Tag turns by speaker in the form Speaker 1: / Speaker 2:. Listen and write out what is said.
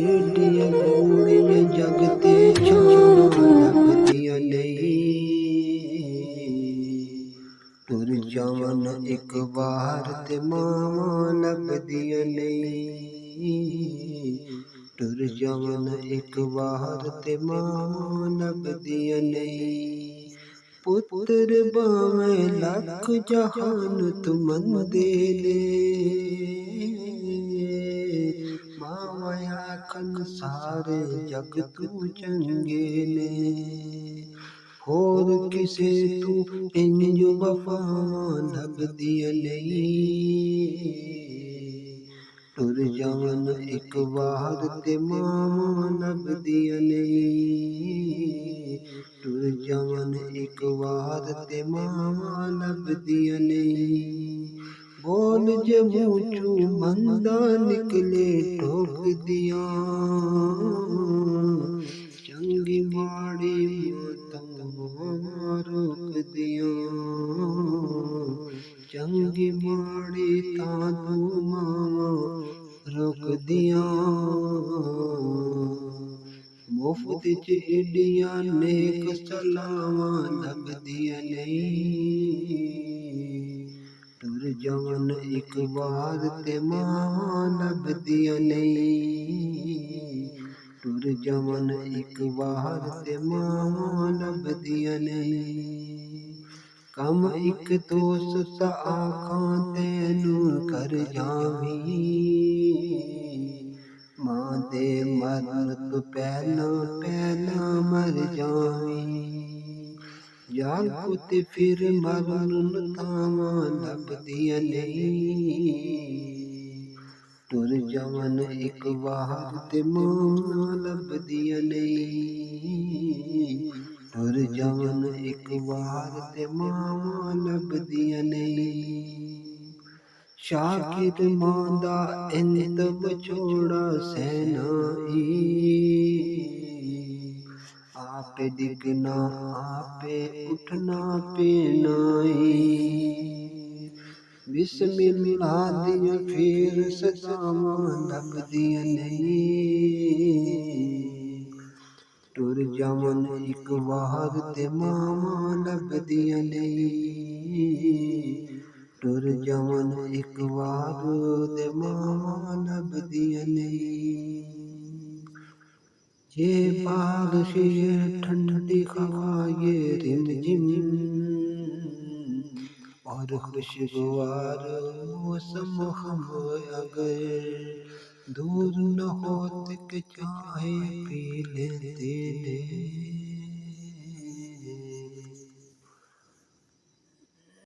Speaker 1: ਏਡੀਆਂ ਗੂੜੀਆਂ ਜਗ ਤੇ ਛਾਵਾਂ ਲੱਭਦੀਆਂ ਨਹੀਂ। ਟੁਰ ਜਾਵਨ ਇੱਕ ਵਾਰ ਤੇ ਮਾਵਾਂ ਲੱਭਦੀਆਂ ਨਹੀਂ। ਟੁਰ ਜਾਵਨ ਇੱਕ ਵਾਰ ਤੇ ਮਾਵਾਂ ਲੱਭਦੀਆਂ ਨਹੀਂ। ਪੁੱਤਰ ਭਾਵੇਂ ਲੱਖ ਜਹਾਨ ਤੁਮੰਦੇ ਨੇ, ਮਾਵਾਂ ਆਖਣ ਸਾਰੇ ਜਗ ਤੂੰ ਚੰਗੇ ਨੇ। ਹੋਰ ਕਿਸੇ ਤੂੰ ਇੰਜ ਵਫਾਵਾਂ ਲੱਭਦੀਆਂ ਨਹੀਂ। ਟੁਰ ਜਾਵਨ ਇੱਕ ਵਾਰ ਤੇ ਮਾਵਾਂ ਲੱਭਦੀਆਂ ਨਹੀਂ। ਟੁਰ ਜਾਵਨ ਇੱਕ ਵਾਰ ਤੇ ਮਾਵਾਂ ਲੱਭਦੀਆਂ ਨਹੀਂ। ਬੋਲ ਜੇ ਮੂੰਹ ਚੋਂ ਮੰਦਾ ਨਿਕਲੇ ਠੋਕਦੀਆਂ, ਚੰਗੀ ਮਾੜੀ ਮਾਂ ਰੋਕਦੀਆਂ। ਚੰਗੀ ਮਾੜੀ ਤਾਂ ਤੂੰ ਮਾਵਾਂ ਰੋਕਦੀਆਂ। ਮੁਫਤ ਚ ਏਡੀਆਂ ਨੇਕ ਸਲਾਵਾਂ ਲੱਭਦੀਆਂ ਨਹੀਂ। ਟੁਰ ਜਾਵਨ ਇੱਕ ਵਾਰ ਤੇ ਮਾਵਾਂ ਲੱਭਦੀਆਂ ਨਹੀਂ। ਟੁਰ ਜਾਵਨ ਇੱਕ ਵਾਰ ਤੇ ਮਾਵਾਂ ਲੱਭਦੀਆਂ ਨਹੀਂ। ਕੰਮ ਇੱਕ ਦੋਸਤ ਆਖਾਂ ਤੈਨੂੰ ਕਰ ਜਾਵੀਂ, ਮਾਂ ਦੇ ਮਰਨ ਤੋਂ ਪਹਿਲਾਂ ਮਰ ਜਾਵੀਂ। ਜਾਗੋ ਤੇ ਫਿਰ ਮਰਨ ਥਾਵਾਂ ਲੱਭਦੀਆਂ ਨਹੀਂ। ਟੁਰ ਜਾਵਨ ਇੱਕ ਵਾਰ ਤੇ ਮਾਵਾਂ ਲੱਭਦੀਆਂ ਨਹੀਂ। ਟੁਰ ਜਾਵਨ ਇੱਕ ਵਾਰ ਤੇ ਮਾਵਾਂ ਲੱਭਦੀਆਂ ਨਹੀਂ। ਸ਼ਾਕਿਰ ਮਾਂ ਦਾ ਇੰਤ ਵਿਛੋੜਾ ਸਹਿਨਾਈ, ਆਪੇ ਡਿੱਗਣਾ ਆਪੇ ਉੱਠਣਾ ਪੈਣਾਈ। ਬਿਸਮਿਲ੍ਲਾਹ ਦੀਆਂ ਫਿਰ ਸਦਾਵਾਂ ਲੱਭਦੀਆਂ ਨਹੀਂ। ਟੁਰ ਜਾਵਨ ਇੱਕ ਵਾਰ ਤੇ ਮਾਵਾਂ ਲੱਭਦੀਆਂ ਨਹੀਂ। ਟੁਰ ਜਾਵਨ ਇੱਕ ਵਾਰ ਤੇ ਮਾਵਾਂ ਲੱਭਦੀਆਂ ਨਹੀਂ। ये बारिश ये ठंडी हवा ये रिमझिम और खुशगवार मौसम हम अगर दूर न होते कि चाहे पी लेते ने।